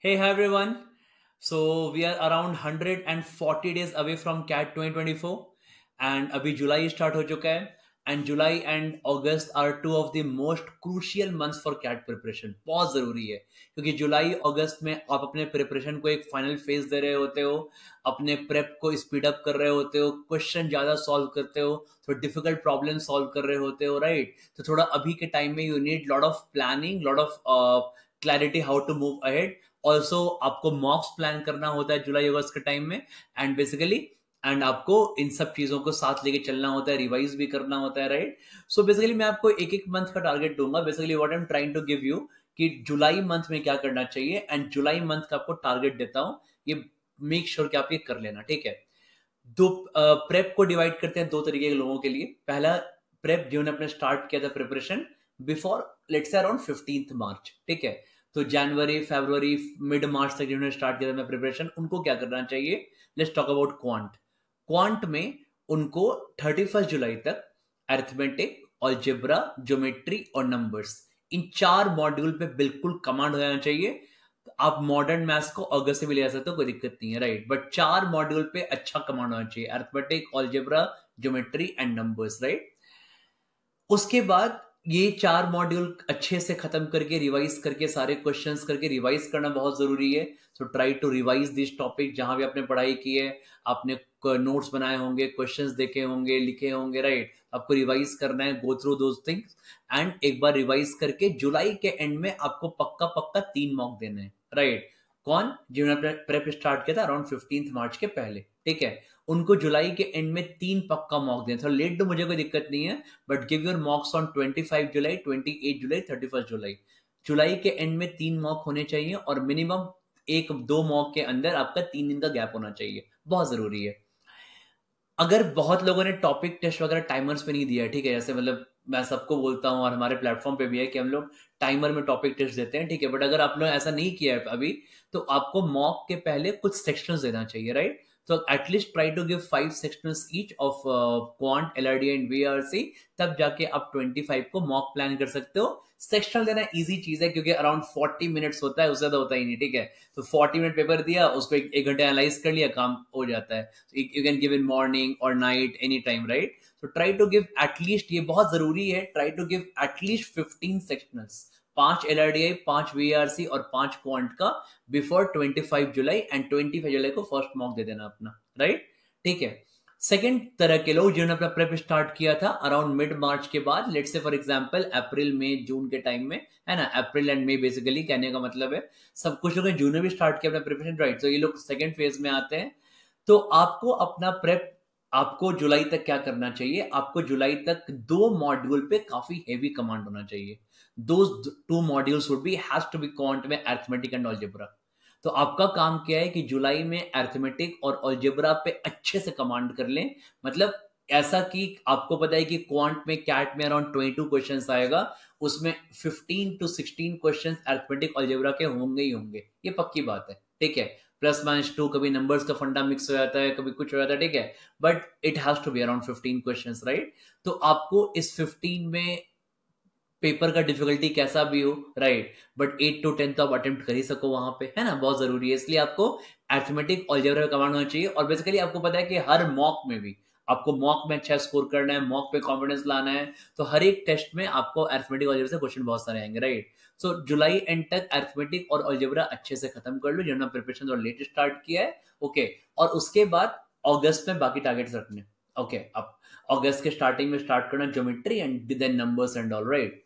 Hey, hi everyone. So we are around 140 days away from CAT 2024 and अभी July start हो चुका है and July and August are two of the most crucial months for CAT preparation. बहुत जरूरी है क्योंकि जुलाई अगस्त में आप अपने प्रिपरेशन को एक फाइनल फेज दे रहे होते हो, अपने प्रेप को स्पीड अप कर रहे होते हो, क्वेश्चन ज्यादा सॉल्व करते हो, थोड़ा डिफिकल्ट प्रॉब्लम सॉल्व कर रहे होते हो, राइट? तो थोड़ा अभी के टाइम में you need lot of planning, lot of clarity how to move ahead. Also आपको मॉक्स प्लान करना होता है जुलाई अगस्त के टाइम में एंड बेसिकली एंड आपको इन सब चीजों को साथ लेके चलना होता है, रिवाइज भी करना होता है, राइट? सो बेसिकली मैं आपको एक एक मंथ का टारगेट दूंगा। Basically what I am trying to give you कि जुलाई मंथ में क्या करना चाहिए एंड जुलाई मंथ का आपको टारगेट देता हूं। ये मेक श्योर कि आप ये कर लेना, ठीक है? दो प्रेप को डिवाइड करते हैं दो तरीके के लोगों के लिए। पहला प्रेप जिन्होंने अपने स्टार्ट किया था preparation before let's say around 15th मार्च, ठीक है? तो जनवरी फरवरी मिड मार्च तक जिन्होंने स्टार्ट किया था अपना प्रिपरेशन, उनको क्या करना चाहिए? Let's talk about quant. Quant में उनको 31 जुलाई तक अरिथमेटिक, अलजेब्रा, ज्योमेट्री और नंबर्स, इन चार मॉड्यूल पे बिल्कुल कमांड हो जाना चाहिए। आप मॉडर्न मैथ्स को अगस्त से भी ले जा सकते हो, कोई दिक्कत नहीं है, राइट? बट चार मॉड्यूल पे अच्छा कमांड होना चाहिए, arithmetic, algebra, geometry and numbers, right? उसके बाद ये चार मॉड्यूल अच्छे से खत्म करके रिवाइज करके सारे क्वेश्चंस करके रिवाइज करना बहुत जरूरी है। So try to revise this topic जहां भी आपने पढ़ाई की है। आपने नोट्स बनाए होंगे, क्वेश्चंस देखे होंगे, लिखे होंगे, राइट? आपको रिवाइज करना है, go through those things and एक बार रिवाइज करके जुलाई के एंड में आपको पक्का पक्का 3 मॉक देने हैं, राइट? कौन? जिन्होंने प्रेप स्टार्ट किया था अराउंड 15th मार्च के पहले, ठीक है? उनको जुलाई के एंड में 3 पक्का मॉक देना। थोड़ा लेट तो मुझे कोई दिक्कत नहीं है, बट गिव योर मॉक्स ऑन 25 जुलाई, 28 जुलाई, 31 जुलाई। जुलाई के एंड में 3 मॉक होने चाहिए और मिनिमम एक दो मॉक के अंदर आपका 3 दिन का गैप होना चाहिए, बहुत जरूरी है। अगर बहुत लोगों ने टॉपिक टेस्ट वगैरह टाइमर्स पे नहीं दिया है, ठीक है? जैसे मतलब मैं सबको बोलता हूँ और हमारे प्लेटफॉर्म पे भी है कि हम लोग टाइमर में टॉपिक टेस्ट देते हैं, ठीक है? बट अगर आप लोग ऐसा नहीं किया है अभी, तो आपको मॉक के पहले कुछ सेक्शंस देना चाहिए, राइट? तो at least try to give 5 sections each of quant, LRD and VRC. तब जाके आप 25 को मॉक प्लान कर सकते हो। सेक्शनल देना इजी चीज है क्योंकि अराउंड 40 मिनट्स होता है, उससे ज्यादा होता ही नहीं, ठीक है? तो 40 मिनट पेपर दिया, उसको एक घंटे एनालाइज कर लिया, काम हो जाता है। You can give in morning or night anytime, right? So try to give at least, ये बहुत जरूरी है, try to give at least 15 sectionals, 5 LRDI, 5 VRC और 5 क्वांट का बिफोर 25 जुलाई एंड 25 जुलाई को फर्स्ट मॉक दे देना अपना, राइट? ठीक है। सेकेंड तरह के लोग जिन्होंने अपना प्रेप स्टार्ट किया था अराउंड मिड मार्च के बाद, लेट्स से फॉर एग्जांपल अप्रैल मई जून के टाइम में, है ना? अप्रैल एंड मई बेसिकली कहने का मतलब है। सब कुछ लोगों ने जून में भी स्टार्ट किया अपना प्रिपरेशन, राइट? तो ये लोग सेकंड फेज में आते हैं। तो आपको अपना प्रेप, आपको जुलाई तक क्या करना चाहिए? आपको जुलाई तक 2 मॉड्यूल पे काफी हेवी कमांड होना चाहिए। दो 2 modules would be has to be quant में अरिथमेटिक एंड अलजेब्रा। तो आपका काम क्या है कि जुलाई में अरिथमेटिक और अलजेब्रा पे अच्छे से कमांड कर लें। मतलब ऐसा कि आपको पता है कि क्वांट में कैट में अराउंड 22 क्वेश्चंस आएगा, उसमें 15 to 16 क्वेश्चंस अरिथमेटिक अलजेब्रा के होंगे ही होंगे, ये पक्की बात है, ठीक है? +-2, कभी नंबर्स का फंडा मिक्स हो जाता है, कभी कुछ हो जाता है, ठीक है? But it has to be around 15 questions, right? तो आपको इस 15 में पेपर का डिफिकल्टी कैसा भी हो, राइट? बट 8 to 10 तो आप अटेम्प्ट कर ही सको वहां पे, है ना? बहुत जरूरी है, इसलिए आपको अरिथमेटिक अलजेब्रा कमांड होना चाहिए। और बेसिकली आपको पता है कि हर मॉक में भी आपको मॉक में अच्छा स्कोर करना है, मॉक पे कॉन्फिडेंस लाना है, तो हर एक टेस्ट में आपको अरिथमेटिक अलजेब्रा से क्वेश्चन बहुत सारे आएंगे, राइट? सो जुलाई एंड तक अरिथमेटिक और अलजेब्रा अच्छे से खत्म कर लो जिन्होंने प्रिपरेशन और लेट स्टार्ट किया है, ओके? और उसके बाद अगस्त में बाकी टारगेट्स रखने, ओके? अब अगस्त के स्टार्टिंग में स्टार्ट करना geometry and then numbers and all, right?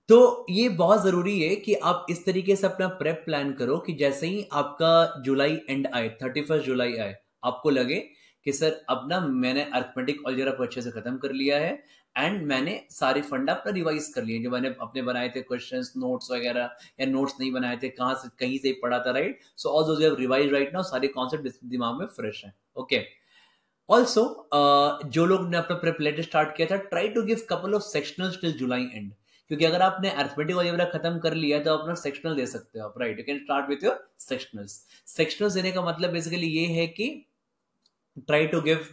तो ये बहुत जरूरी है कि आप इस तरीके से अपना प्रेप प्लान करो कि जैसे ही आपका जुलाई एंड आए, 31 जुलाई आए, आपको लगे कि सर अब ना मैंने अर्थमेटिक अलजेब्रा को अच्छे से खत्म कर लिया है एंड मैंने सारे फंडा अपना रिवाइज कर लिए, जो मैंने अपने बनाए थे क्वेश्चंस, नोट्स वगैरह, या नोट्स नहीं बनाए थे, कहाँ से कहीं से ही पढ़ा था, right? So all those you have revise right now, सारे कॉन्सेप्ट दिमाग में फ्रेश है, ओके? ऑल्सो जो लोग ने अपना प्रेप स्टार्ट किया था, try to give couple of sectionals till July end. क्योंकि अगर आपने अरिथमेटिक अलजेब्रा खत्म कर लिया है तो अपना सेक्शनल दे सकते हो आप, right? You can start with your sectionals. Sectionals देने का मतलब बेसिकली ये है कि try to give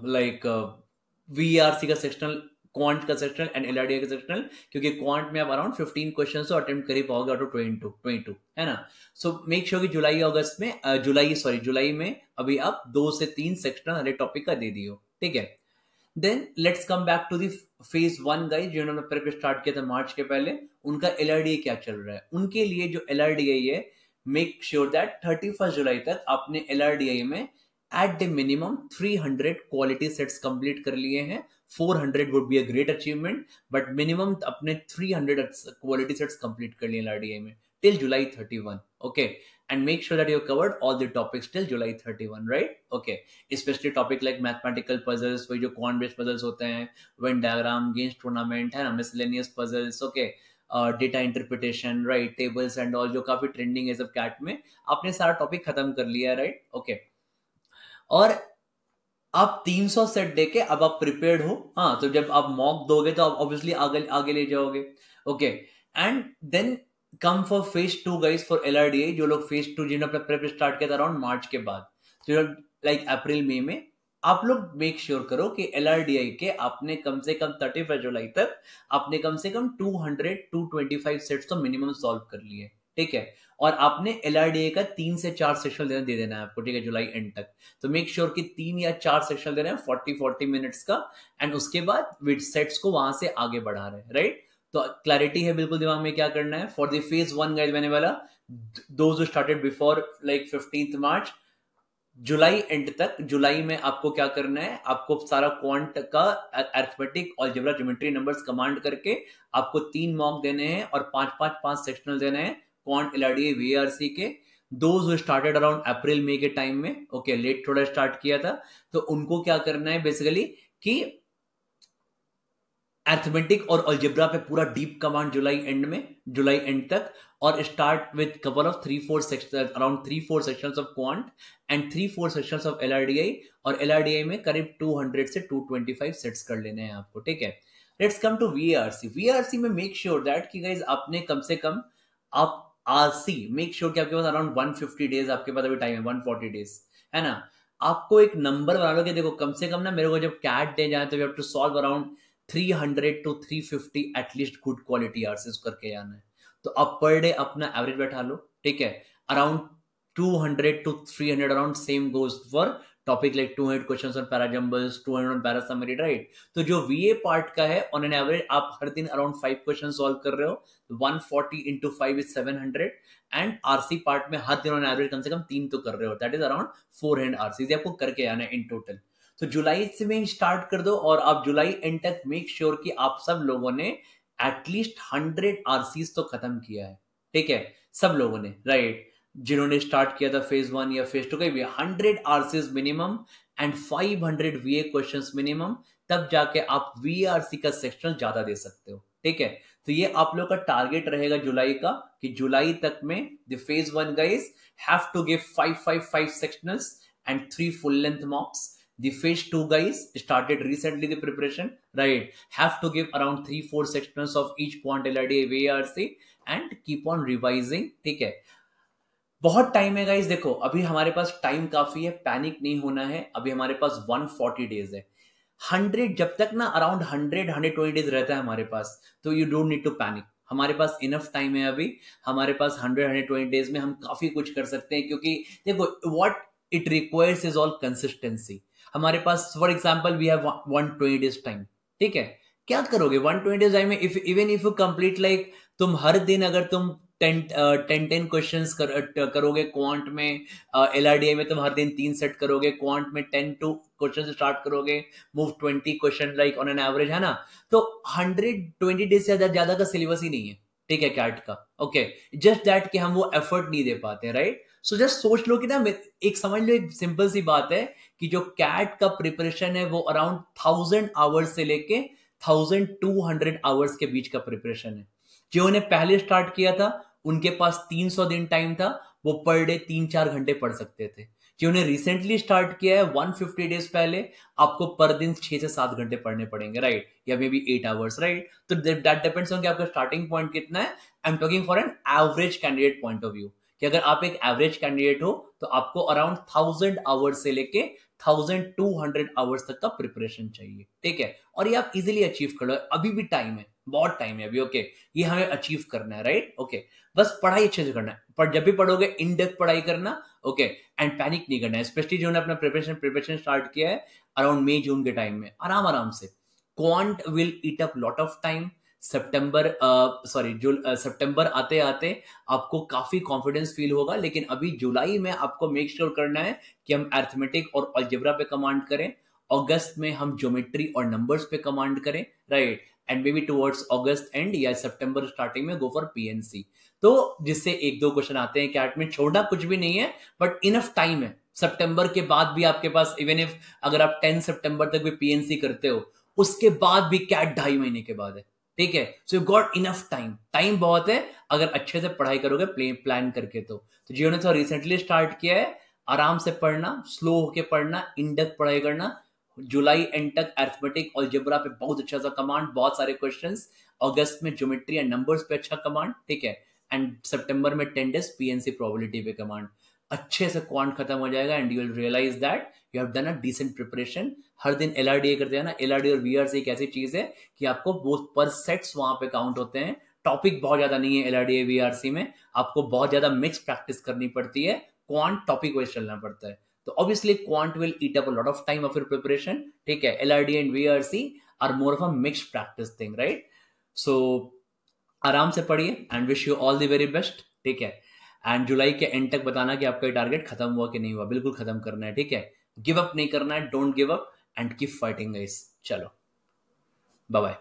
like VRC का सेक्शनल क्वांट का सेक्शनल एंड एलआरडीआई का सेक्शनल, क्योंकि क्वांट में आप अराउंड 15 क्वेश्चन तो अटेम्प्ट कर ही पाओगे आउट ऑफ 22, है ना। सो मेक श्योर कि जुलाई में अभी आप 2 से 3 सेक्शनल हर एक टॉपिक का दे दियो, ठीक है। Then let's come back to the phase 1 guys, जिन्होंने प्रेप स्टार्ट किया था मार्च के पहले, उनका एलआरडीआई क्या चल रहा है। उनके लिए जो एलआरडीआई है, मेक श्योर दैट 31 जुलाई तक आपने एलआरडीआई में at the minimum 300 quality sets complete कर लिए हैं। 400 would be a great achievement, but minimum अपने 300 क्वालिटी सेट्स कंप्लीट कर लिए एलआरडीआई में till July 31, okay, and make sure that you have covered all the topics till July 31, right? Okay, especially topic like mathematical puzzles, वही जो quant based puzzles होते हैं, Venn diagram, games tournament, है ना, miscellaneous puzzles, okay, data interpretation, right, tables and all, जो काफी trending है सब कैट में, आपने सारा टॉपिक खत्म कर लिया है, राइट, ओके। और आप 300 सेट देके अब आप प्रिपेयर्ड हो, हाँ, तो जब आप मॉक दोगे तो आप ऑब्वियसली आगे आगे ले जाओगे, okay. And then come for phase 2 guys for LRDI, जो लोग फेज 2 जिन्होंने अपना प्रेप स्टार्ट किया था अराउंड मार्च के बाद, तो लाइक अप्रैल मई में, आप लोग मेक श्योर करो कि एलआरडीआई के आपने कम से कम 31 जुलाई तक आपने कम से कम 200-225 सेट्स तो मिनिमम सॉल्व कर लिए, ठीक है। और आपने एलआरडीआई का 3 से 4 सेक्शन दे देना है आपको, ठीक है, जुलाई एंड तक। तो मेक श्योर कि 3 या 4 सेक्शन दे रहे हैं 40 मिनट्स का, एंड उसके बाद विद सेट्स को वहां से आगे बढ़ा रहे हैं, राइट। तो क्लैरिटी है बिल्कुल दिमाग में क्या करना है फॉर द फेज 1 गाइस, मैंने वाला those who started before like 15th March, July and तक, जुलाई में आपको क्या करना है, आपको सारा क्वांट का arithmetic, algebra, geometry, numbers command करके आपको 3 मॉक देने हैं और 5 सेक्शनल देने हैं क्वांट, एलआरडीआई, वीआरसी के। दोज हु स्टार्टेड अराउंड अप्रैल मई के टाइम में, ओके, लेट थोड़ा स्टार्ट किया था, तो उनको क्या करना है बेसिकली कि अरिथमेटिक और अलजेब्रा पे पूरा डीप कमांड जुलाई एंड तक, और start with couple of 3-4 section, around 3-4 sections of quant and 3-4 sections of LRDI, और एलआरडीआई में करीब 200 से 225 सेट्स कर लेने हैं आपको, ठीक है। Let's come to VRC. VRC में मेक श्योर दैट कि गाइस आपने कम से कम, आप आरसी मेक श्योर कि आपके पास अराउंड 150 डेज आपके पास अभी टाइम है, 140 डेज, है ना। आपको एक नंबर बना लो कि देखो कम से कम ना मेरे को जब कैट दे जाए तो we have to solve around 300 to 350 at least good quality RCs करके जाना है। तो आप पर डे अपना एवरेज बैठा लो, ठीक है, around 200 to 300, around same goes for topic like 200 questions on parajumbles, 200 on para summary, right. तो जो वीए पार्ट का है, ऑन एन एवरेज आप हर दिन अराउंड 5 क्वेश्चन सॉल्व कर रहे हो, 140 into 5 is 700, and RC part में हर दिन ऑन एवरेज कम से कम 3 तो कर रहे हो, दैट इज अराउंड 400 आरसीज आपको करके आना है इन टोटल। तो जुलाई से में स्टार्ट कर दो, और आप जुलाई एंड तक मेक श्योर कि आप सब लोगों ने एटलीस्ट 100 आरसीज तो खत्म किया है, ठीक है, सब लोगों ने, राइट। जिन्होंने स्टार्ट किया था फेज 1 या फेज 2 का भी 100 RCs minimum and 500 वीए questions minimum, तब जाके आप वीआरसी का सेक्शनल ज्यादा दे सकते हो, ठीक है। तो ये आप लोग का टारगेट रहेगा जुलाई का, कि जुलाई तक में the phase 1 guys have to give 5 sectionals and 3 full length mocks. The phase 2 guys started recently the preparation, right, have to give around 3-4 sections of each quant, LRD, VARC, and keep on revising, ठीक है। बहुत time है guys, देखो अभी हमारे पास time काफी है, panic नहीं होना है, अभी हमारे पास 140 डेज है। 100 जब तक ना अराउंड 100-120 डेज रहता है हमारे पास, तो you don't need to panic, हमारे पास इनफ टाइम है अभी, हमारे पास 100-120 डेज में हम काफी कुछ कर सकते हैं, क्योंकि देखो what it requires is all consistency. हमारे पास for example we have 120 days time, ठीक है, क्या करोगे 120 डेज टाइम में, even if you complete like, तुम हर दिन अगर तुम 10 क्वेश्चंस करोगे क्वांट में, एलआरडीआई में तुम हर दिन 3 सेट करोगे, क्वांट में 10 क्वेश्चन स्टार्ट करोगे, move 20 question like on an average, है ना। तो 120 डेज से ज्यादा का सिलेबस ही नहीं है, ठीक है, कैट का, ओके, जस्ट दैट कि हम वो एफर्ट नहीं दे पाते, राइट। सो जस्ट सोच लो कि ना, एक समझ लो, एक सिंपल सी बात है कि जो कैट का प्रिपरेशन है वो अराउंड 1000 आवर्स से लेके 1200 आवर्स के बीच का प्रिपरेशन है। जिन्होंने पहले स्टार्ट किया था उनके पास 300 दिन टाइम था, वो पर डे 3-4 घंटे पढ़ सकते थे। जिन्होंने रिसेंटली स्टार्ट किया है 150 डेज पहले, आपको पर दिन 6 से 7 घंटे पढ़ने पड़ेंगे, राइट, या मे बी 8 आवर्स, राइट। तो दैट डिपेंड्स ऑन कि आपका स्टार्टिंग पॉइंट कितना है। I am talking for an average candidate point of view, कि अगर आप एक एवरेज कैंडिडेट हो तो आपको अराउंड 1000 आवर्स से लेके 1200 आवर्स तक का प्रिपरेशन चाहिए, ठीक है। और ये आप इजीली अचीव कर लो, अभी भी टाइम है, बहुत टाइम है अभी, ओके। ये हमें अचीव करना है, राइट, ओके। बस पढ़ाई अच्छे से करना है, पर जब भी पढ़ोगे इन डेप्थ पढ़ाई करना, ओके। एंड पैनिक नहीं करना है, स्पेशली जो ने अपना प्रिपरेशन स्टार्ट किया है अराउंड मई जून के टाइम में, आराम आराम से। Quant will eat up lot of time. सितंबर आते आते आपको काफी कॉन्फिडेंस फील होगा, लेकिन अभी जुलाई में आपको मेक श्योर करना है कि हम अरिथमेटिक और अलजेब्रा पे कमांड करें, अगस्त में हम ज्योमेट्री और नंबर्स पे कमांड करें, right. And may be towards August and या सितंबर स्टार्टिंग में गो फॉर पीएनसी, तो जिससे एक दो क्वेश्चन आते हैं कैट में, छोड़ना कुछ भी नहीं है, बट इनफ टाइम है। सितंबर के बाद भी आपके पास, इवन इफ अगर आप 10 सितंबर तक भी पीएनसी करते हो, उसके बाद भी कैट 2.5 महीने के बाद है, ठीक है। So you got enough time, time बहुत है अगर अच्छे से पढ़ाई करोगे प्लान करके। तो जियो ने तो रिसेंटली स्टार्ट किया है, आराम से पढ़ना, स्लो होके पढ़ना, इन डेप्थ पढ़ाई करना। जुलाई एंड तक अरिथमेटिक और अलजेब्रा पे बहुत अच्छा सा कमांड, बहुत सारे क्वेश्चंस। अगस्त में ज्योमेट्री एंड नंबर्स पे अच्छा कमांड, ठीक है। एंड सितंबर में 10 डेज पीएनसी प्रोबेबिलिटी पे कमांड। अच्छे से क्वांट खत्म हो जाएगा and you will realise that you have done a decent preparation. हर दिन एलआरडीए करते हैं ना, एलआरडी और वीआरसी एक ऐसी चीज है कि आपको बोथ पर सेट्स वहां पे काउंट होते हैं। टॉपिक बहुत ज्यादा नहीं है एलआरडीए वीआरसी में, आपको बहुत ज्यादा मिक्स प्रैक्टिस करनी पड़ती है, क्वांट टॉपिक वाइज चलना पड़ता है। तो obviously quant will eat up a lot of time of your preparation, ठीक है। LRD and VRC are more of a mix practice thing, right. So आराम से पढ़िए and wish you all the very best, ठीक है। And जुलाई के and तक बताना कि आपका टारगेट खत्म हुआ कि नहीं हुआ, बिल्कुल खत्म करना है, ठीक है। गिव अप नहीं करना है, don't give up and keep fighting guys. चलो, बाय बाय।